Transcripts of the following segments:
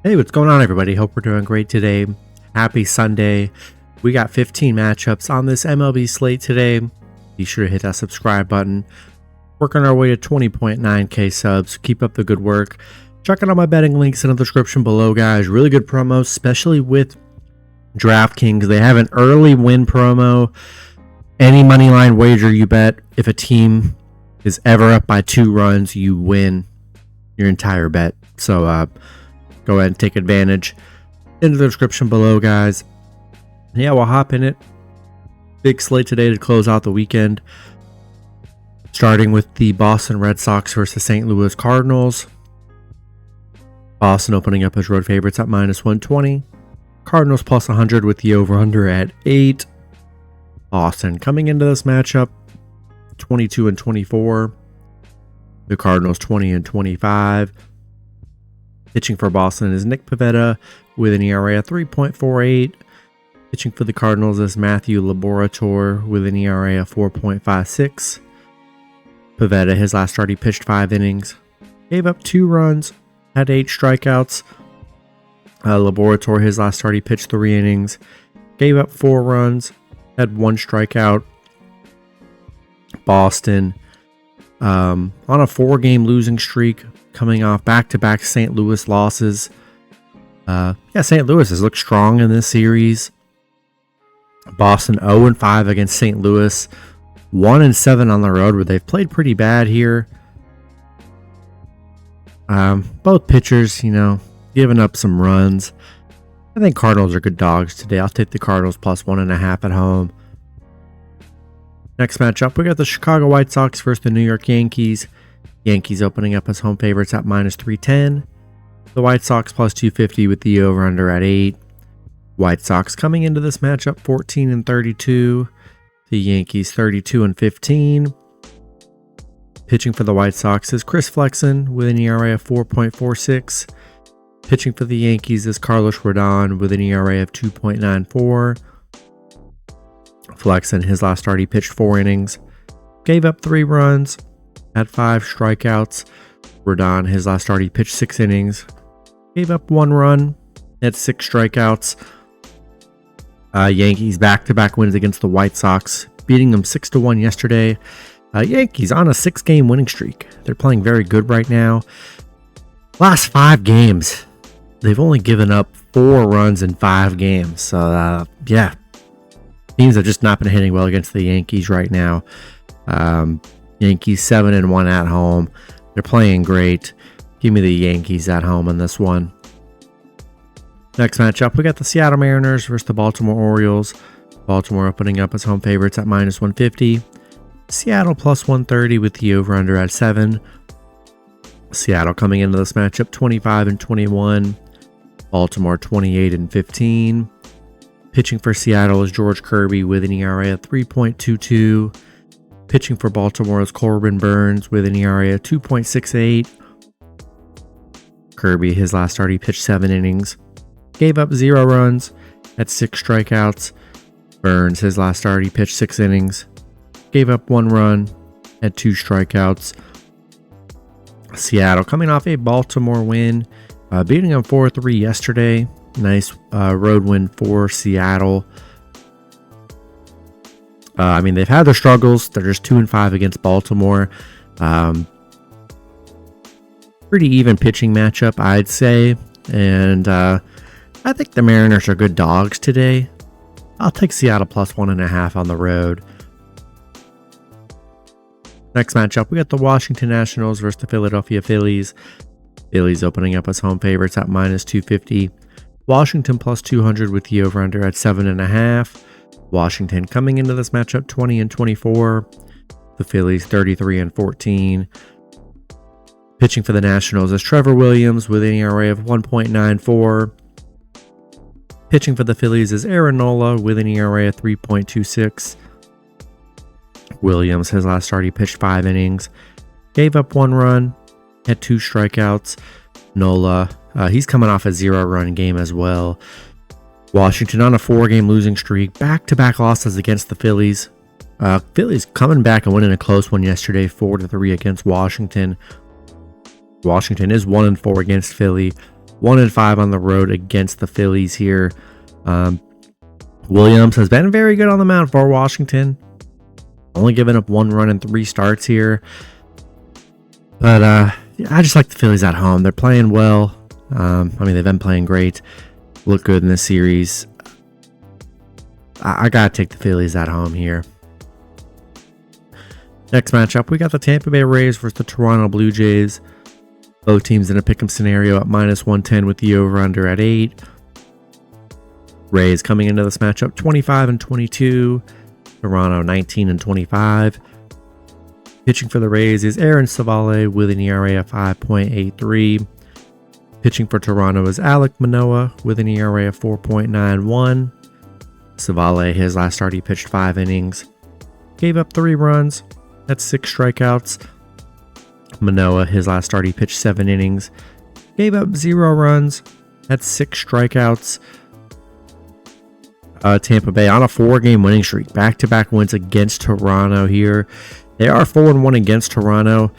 Hey, what's going on, everybody? Hope we're doing great today. Happy Sunday. We got 15 matchups on this MLB slate today. Be sure to hit that subscribe button. Working our way to 20.9k subs. Keep up the good work. Check out all my betting links in the description below, guys. Really good promos, especially with DraftKings. They have an early win promo. Any money line wager you bet, if a team is ever up by 2 runs, you win your entire bet. So, go ahead and take advantage. In the description below, guys. Yeah, we'll hop in it. Big slate today to close out the weekend. Starting with the Boston Red Sox versus St. Louis Cardinals. Boston opening up as road favorites at -120. Cardinals plus 100 with the over-under at 8. Boston coming into this matchup 22-24. The Cardinals 20-25. Pitching for Boston is Nick Pivetta with an ERA of 3.48. Pitching for the Cardinals is Matthew Laborator with an ERA of 4.56. Pivetta, his last start, he pitched 5 innings. Gave up 2 runs, had 8 strikeouts. Laborator, his last start, he pitched 3 innings. Gave up 4 runs, had 1 strikeout. Boston on a 4-game losing streak, coming off back-to-back St. Louis losses. St. Louis has looked strong in this series. Boston 0-5 against St. Louis. 1-7 on the road, where they've played pretty bad here. Both pitchers, giving up some runs. I think Cardinals are good dogs today. I'll take the Cardinals plus 1.5 at home. Next matchup, we got the Chicago White Sox versus the New York Yankees. Yankees opening up as home favorites at -310. The White Sox plus 250 with the over-under at 8. White Sox coming into this matchup 14-32. The Yankees 32-15. Pitching for the White Sox is Chris Flexen with an ERA of 4.46. Pitching for the Yankees is Carlos Rodon with an ERA of 2.94. Flexen, his last start, he pitched 4 innings. Gave up 3 runs. Had 5 strikeouts. Rodon, his last start, he pitched 6 innings. Gave up 1 run. Had 6 strikeouts. Yankees back-to-back wins against the White Sox, beating them 6-1 yesterday. Yankees on a 6-game winning streak. They're playing very good right now. Last 5 games, they've only given up 4 runs in 5 games. So, teams have just not been hitting well against the Yankees right now. Yankees 7-1 at home. They're playing great. Give me the Yankees at home in this one. Next matchup, we got the Seattle Mariners versus the Baltimore Orioles. Baltimore opening up as home favorites at -150. Seattle plus 130 with the over-under at 7. Seattle coming into this matchup 25-21. Baltimore 28-15. Pitching for Seattle is George Kirby with an ERA of 3.22. Pitching for Baltimore is Corbin Burns with an ERA of 2.68. Kirby, his last start, he pitched 7 innings. Gave up 0 runs, had 6 strikeouts. Burns, his last start, he pitched 6 innings. Gave up 1 run, had 2 strikeouts. Seattle coming off a Baltimore win, beating them 4-3 yesterday. Nice road win for Seattle. They've had their struggles. They're just 2-5 against Baltimore. Pretty even pitching matchup, I'd say. And I think the Mariners are good dogs today. I'll take Seattle plus 1.5 on the road. Next matchup, we got the Washington Nationals versus the Philadelphia Phillies. Phillies opening up as home favorites at -250. Washington plus 200 with the over-under at 7.5. Washington coming into this matchup 20-24. The Phillies 33-14. Pitching for the Nationals is Trevor Williams with an ERA of 1.94. Pitching for the Phillies is Aaron Nola with an ERA of 3.26. Williams, his last start, he pitched 5 innings. Gave up 1 run, had 2 strikeouts. Nola, he's coming off a 0-run game as well. Washington on a 4-game losing streak. Back-to-back losses against the Phillies. Phillies coming back and winning a close one yesterday, 4-3 against Washington. Washington is 1-4 against Philly. 1-5 on the road against the Phillies here. Williams has been very good on the mound for Washington. Only given up 1 run in 3 starts here. But I just like the Phillies at home. They're playing well. They've been playing great. Look good in this series. I got to take the Phillies at home here. Next matchup, we got the Tampa Bay Rays versus the Toronto Blue Jays. Both teams in a pick'em scenario at -110 with the over-under at 8. Rays coming into this matchup 25-22. Toronto 19-25. Pitching for the Rays is Aaron Savale with an ERA of 5.83. Pitching for Toronto is Alek Manoah with an ERA of 4.91. Savale, his last start, he pitched 5 innings. Gave up 3 runs. That's 6 strikeouts. Manoah, his last start, he pitched 7 innings. Gave up 0 runs. That's 6 strikeouts. Tampa Bay on a 4-game winning streak. Back-to-back wins against Toronto here. They are 4-1 against Toronto.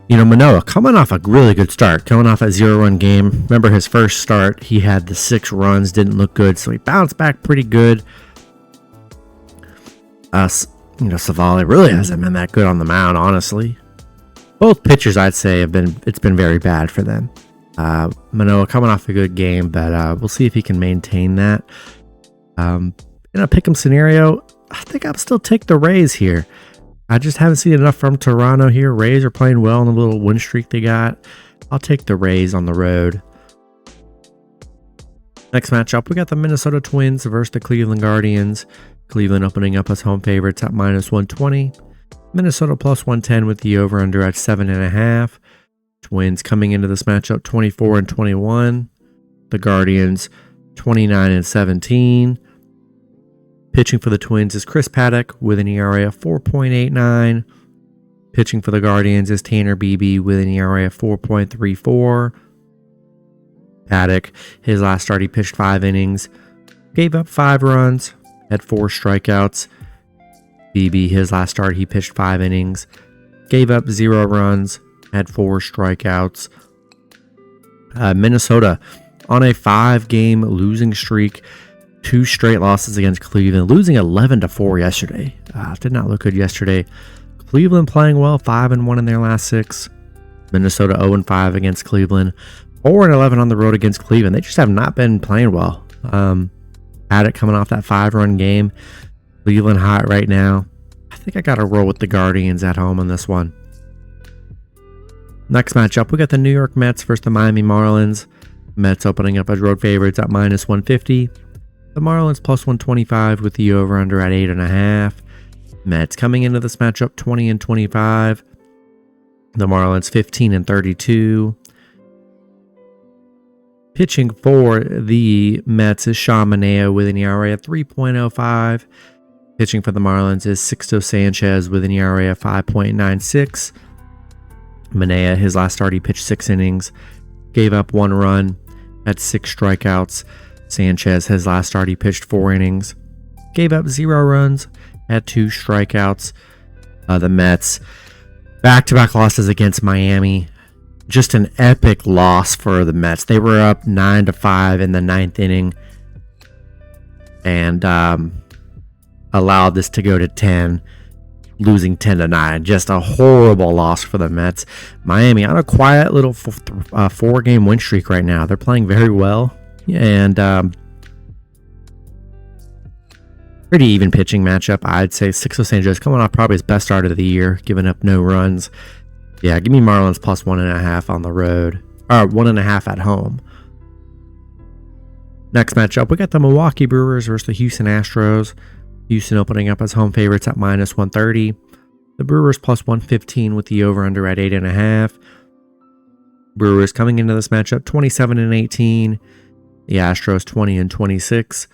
Manoah coming off a really good start. Coming off a 0-run game. Remember his first start, he had the 6 runs. Didn't look good, so he bounced back pretty good. Savale really hasn't been that good on the mound, honestly. Both pitchers, I'd say, it's been very bad for them. Manoah coming off a good game, but we'll see if he can maintain that. In a pick'em scenario, I think I'll still take the Rays here. I just haven't seen enough from Toronto here. Rays are playing well in the little win streak they got. I'll take the Rays on the road. Next matchup, we got the Minnesota Twins versus the Cleveland Guardians. Cleveland opening up as home favorites at -120. Minnesota +110 with the over-under at 7.5. Twins coming into this matchup 24-21. The Guardians 29-17. Pitching for the Twins is Chris Paddock with an ERA of 4.89. Pitching for the Guardians is Tanner Beebe with an ERA of 4.34. Paddock, his last start, he pitched 5 innings. Gave up 5 runs, had 4 strikeouts. Beebe, his last start, he pitched 5 innings. Gave up 0 runs, had 4 strikeouts. Minnesota on a 5-game losing streak. 2 straight losses against Cleveland, losing 11-4 yesterday. Did not look good yesterday. Cleveland playing well, 5-1 in their last 6. Minnesota 0-5 against Cleveland, 4-11 on the road against Cleveland. They just have not been playing well. Paddock coming off that 5-run game. Cleveland hot right now. I think I got to roll with the Guardians at home on this one. Next matchup, we got the New York Mets versus the Miami Marlins. Mets opening up as road favorites at -150. The Marlins +125 with the over-under at 8.5. Mets coming into this matchup 20-25. The Marlins 15-32. Pitching for the Mets is Sean Manaea with an ERA of 3.05. Pitching for the Marlins is Sixto Sanchez with an ERA of 5.96. Manaea, his last start, he pitched 6 innings. Gave up 1 run, had 6 strikeouts. Sanchez, his last start, he pitched 4 innings. Gave up 0 runs, had 2 strikeouts. The Mets, back-to-back losses against Miami. Just an epic loss for the Mets. They were up 9-5 in the 9th inning and allowed this to go to 10, losing 10-9. Just a horrible loss for the Mets. Miami on a quiet little 4-game win streak right now. They're playing very well. And pretty even pitching matchup. I'd say Sixto Sanchez coming off probably his best start of the year, giving up no runs. Yeah, give me Marlins +1.5 on the road, or 1.5 at home. Next matchup, we got the Milwaukee Brewers versus the Houston Astros. Houston opening up as home favorites at -130. The Brewers +115 with the over-under at 8.5. Brewers coming into this matchup 27-18. The Astros 20-26.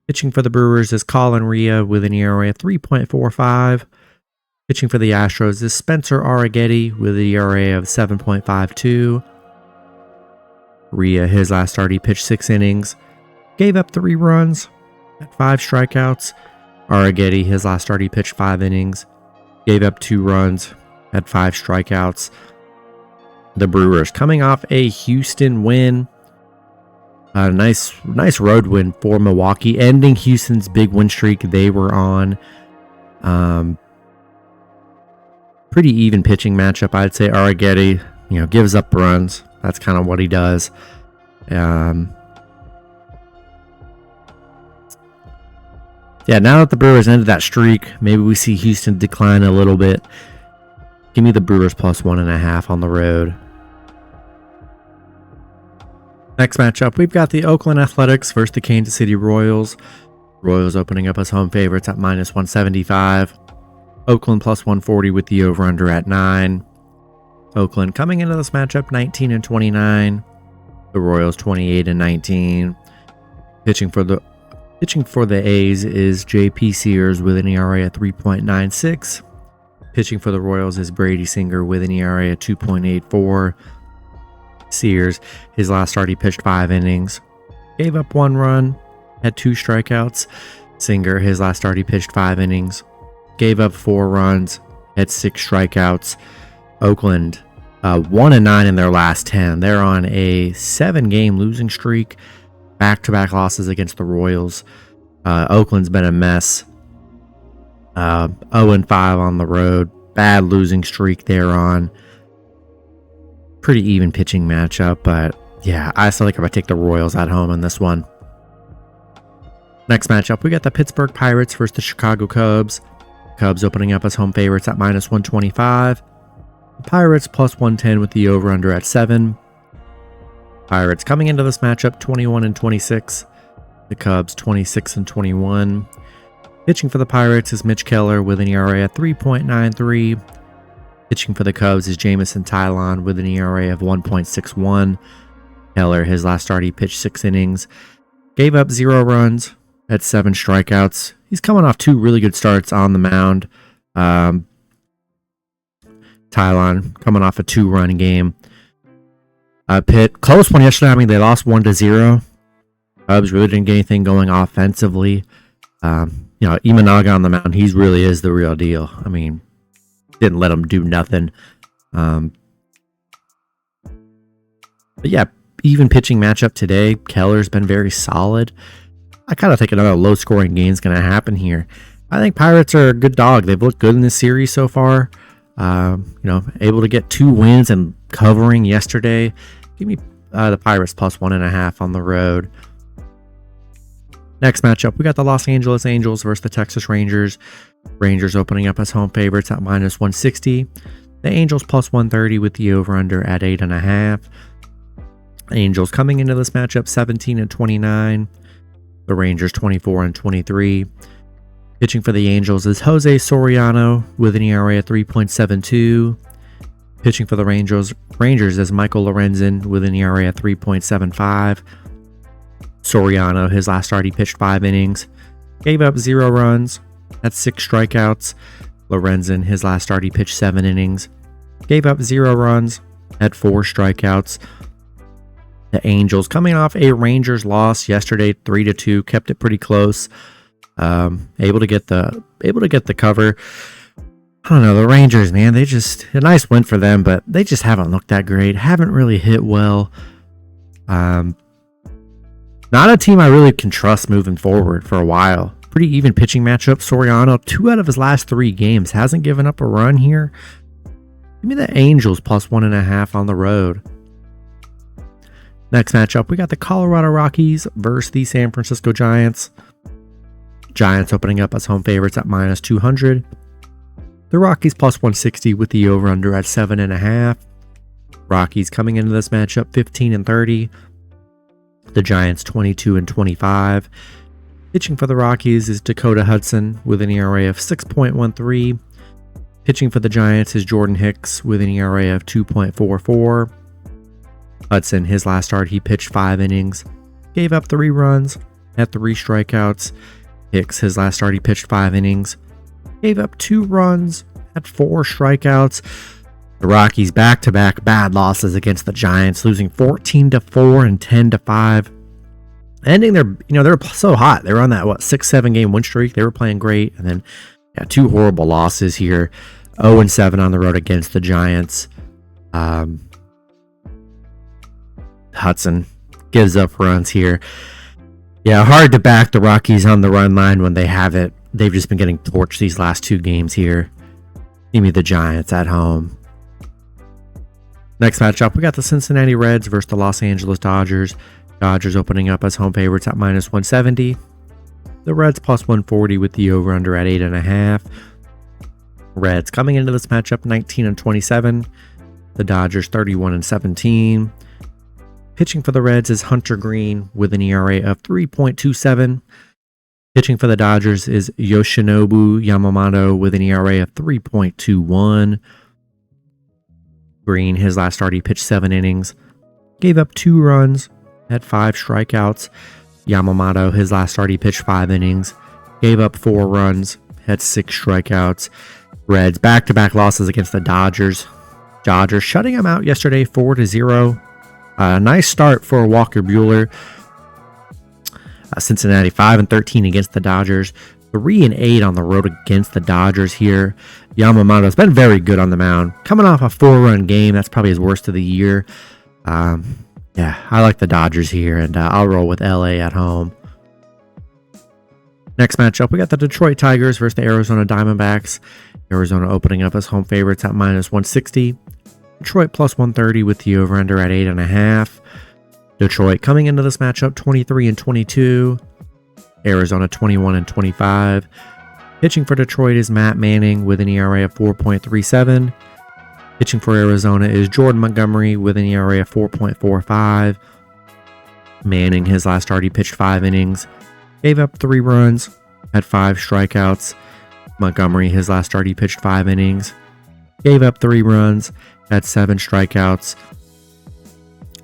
Pitching for the Brewers is Colin Rea with an ERA of 3.45. Pitching for the Astros is Spencer Arrighetti with an ERA of 7.52. Rea, his last start, he pitched 6 innings. Gave up 3 runs, had 5 strikeouts. Arrighetti, his last start, he pitched 5 innings. Gave up 2 runs, had 5 strikeouts. The Brewers coming off a Houston win. A nice road win for Milwaukee, ending Houston's big win streak they were on. Pretty even pitching matchup, I'd say. Arrighetti, gives up runs. That's kind of what he does. Yeah, now that the Brewers ended that streak, maybe we see Houston decline a little bit. Give me the Brewers plus 1.5 on the road. Next matchup, we've got the Oakland Athletics versus the Kansas City Royals. Royals opening up as home favorites at minus 175. Oakland plus 140 with the over-under at 9. Oakland coming into this matchup 19-29. The Royals 28-19. Pitching for the A's is J.P. Sears with an ERA at 3.96. Pitching for the Royals is Brady Singer with an ERA at 2.84. Sears, his last start, he pitched 5 innings, gave up 1 run, had 2 strikeouts. Singer, his last start, he pitched 5 innings, gave up 4 runs, had 6 strikeouts. Oakland 1-9 in their last 10. They're on a 7-game losing streak, back-to-back losses against the Royals. Oakland's been a mess. 0-5 on the road, bad losing streak they're on. Pretty even pitching matchup, but yeah, I still think I'm going to take the Royals at home in this one. Next matchup, we got the Pittsburgh Pirates versus the Chicago Cubs. Cubs opening up as home favorites at minus 125. The Pirates plus 110 with the over-under at 7. Pirates coming into this matchup 21-26. The Cubs 26-21. Pitching for the Pirates is Mitch Keller with an ERA at 3.93. Pitching for the Cubs is Jamison Tylon with an ERA of 1.61. Keller, his last start, he pitched 6 innings, gave up 0 runs, had 7 strikeouts. He's coming off 2 really good starts on the mound. Tylon coming off a 2-run game. Pitt, close one yesterday. I mean, they lost 1-0. Cubs really didn't get anything going offensively. Imanaga on the mound, he really is the real deal. I mean, didn't let him do nothing. But yeah, even pitching matchup today. Keller's been very solid. I kind of think another low-scoring game is going to happen here. I think Pirates are a good dog. They've looked good in this series so far. Able to get 2 wins and covering yesterday. Give me the Pirates plus 1.5 on the road. Next matchup, we got the Los Angeles Angels versus the Texas Rangers. Rangers opening up as home favorites at minus 160. The Angels plus 130 with the over-under at 8.5. Angels coming into this matchup 17-29. The Rangers 24-23. Pitching for the Angels is Jose Soriano with an ERA at 3.72. Pitching for the Rangers is Michael Lorenzen with an ERA at 3.75. Soriano, his last start, he pitched 5 innings, gave up 0 runs, had 6 strikeouts. Lorenzen, his last start, he pitched 7 innings, gave up 0 runs, had 4 strikeouts. The Angels coming off a Rangers loss yesterday, 3-2, kept it pretty close. Able to get the cover. I don't know, the Rangers, man, they just a nice win for them, but they just haven't looked that great. Haven't really hit well. Not a team I really can trust moving forward for a while. Pretty even pitching matchup. Soriano, 2 out of his last 3 games, hasn't given up a run here. Give me the Angels plus 1.5 on the road. Next matchup, we got the Colorado Rockies versus the San Francisco Giants. Giants opening up as home favorites at minus 200. The Rockies plus 160 with the over-under at 7.5. Rockies coming into this matchup 15-30. The Giants 22-25. Pitching for the Rockies is Dakota Hudson with an ERA of 6.13. Pitching for the Giants is Jordan Hicks with an ERA of 2.44. Hudson, his last start, he pitched 5 innings, gave up 3 runs, had 3 strikeouts. Hicks, his last start, he pitched 5 innings, gave up 2 runs, had 4 strikeouts. The Rockies back-to-back bad losses against the Giants, losing 14-4 and 10-5. Ending they're so hot. They were on that 6-7 game win streak. They were playing great, and then 2 horrible losses here. 0-7 on the road against the Giants. Hudson gives up runs here. Yeah, hard to back the Rockies on the run line when they have it. They've just been getting torched these last 2 games here. Give me the Giants at home. Next matchup, we got the Cincinnati Reds versus the Los Angeles Dodgers. Dodgers opening up as home favorites at -170. The Reds +140 with the over-under at 8.5. Reds coming into this matchup 19-27. The Dodgers 31-17. Pitching for the Reds is Hunter Green with an ERA of 3.27. Pitching for the Dodgers is Yoshinobu Yamamoto with an ERA of 3.21. Green, his last start, he pitched 7 innings, gave up 2 runs, had 5 strikeouts. Yamamoto, his last start, he pitched 5 innings, gave up 4 runs, had 6 strikeouts. Reds back-to-back losses against the Dodgers. Dodgers shutting them out yesterday 4-0. Nice start for Walker Buehler. Cincinnati 5-13 against the Dodgers. 3-8 on the road against the Dodgers here. Yamamoto's been very good on the mound. Coming off a 4-run game, that's probably his worst of the year. Yeah, I like the Dodgers here, and I'll roll with LA at home. Next matchup, we got the Detroit Tigers versus the Arizona Diamondbacks. Arizona opening up as home favorites at -160. Detroit +130 with the over-under at 8.5. Detroit coming into this matchup 23-22. Arizona 21-25. Pitching for Detroit is Matt Manning with an ERA of 4.37. Pitching for Arizona is Jordan Montgomery with an ERA of 4.45. Manning, his last start, he pitched 5 innings, gave up 3 runs, had 5 strikeouts. Montgomery, his last start, he pitched 5 innings, gave up 3 runs, had 7 strikeouts.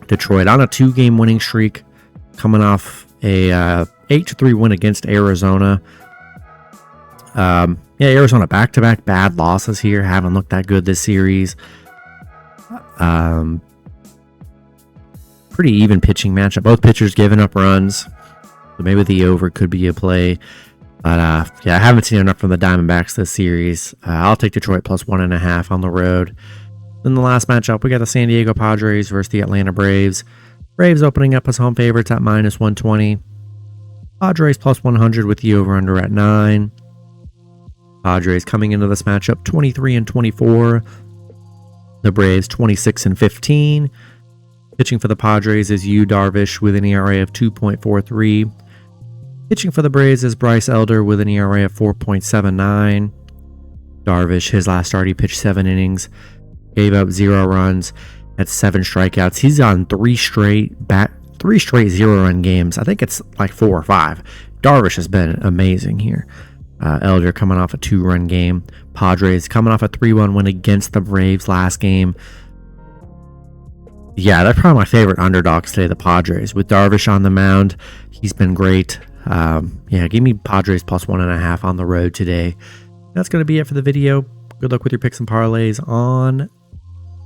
Detroit on a 2-game winning streak, coming off a 8-3 win against Arizona. Arizona back-to-back bad losses here. Haven't looked that good this series. Pretty even pitching matchup. Both pitchers giving up runs. So maybe the over could be a play. But I haven't seen enough from the Diamondbacks this series. I'll take Detroit +1.5 on the road. Then the last matchup, we got the San Diego Padres versus the Atlanta Braves. Braves opening up as home favorites at -120. Padres +100 with the over-under at 9. Padres coming into this matchup 23-24. The Braves 26-15. Pitching for the Padres is Yu Darvish with an ERA of 2.43. Pitching for the Braves is Bryce Elder with an ERA of 4.79. Darvish, his last start, he pitched 7 innings, gave up 0 runs, had 7 strikeouts. He's on 3 straight 0-run games. I think it's like 4 or 5. Darvish has been amazing here. Elder coming off a 2-run game. Padres coming off a 3-1 win against the Braves last game. Yeah, they're probably my favorite underdogs today, the Padres. With Darvish on the mound, he's been great. Give me Padres +1.5 on the road today. That's going to be it for the video. Good luck with your picks and parlays on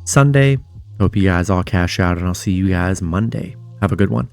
Sunday. Hope you guys all cash out, and I'll see you guys Monday. Have a good one.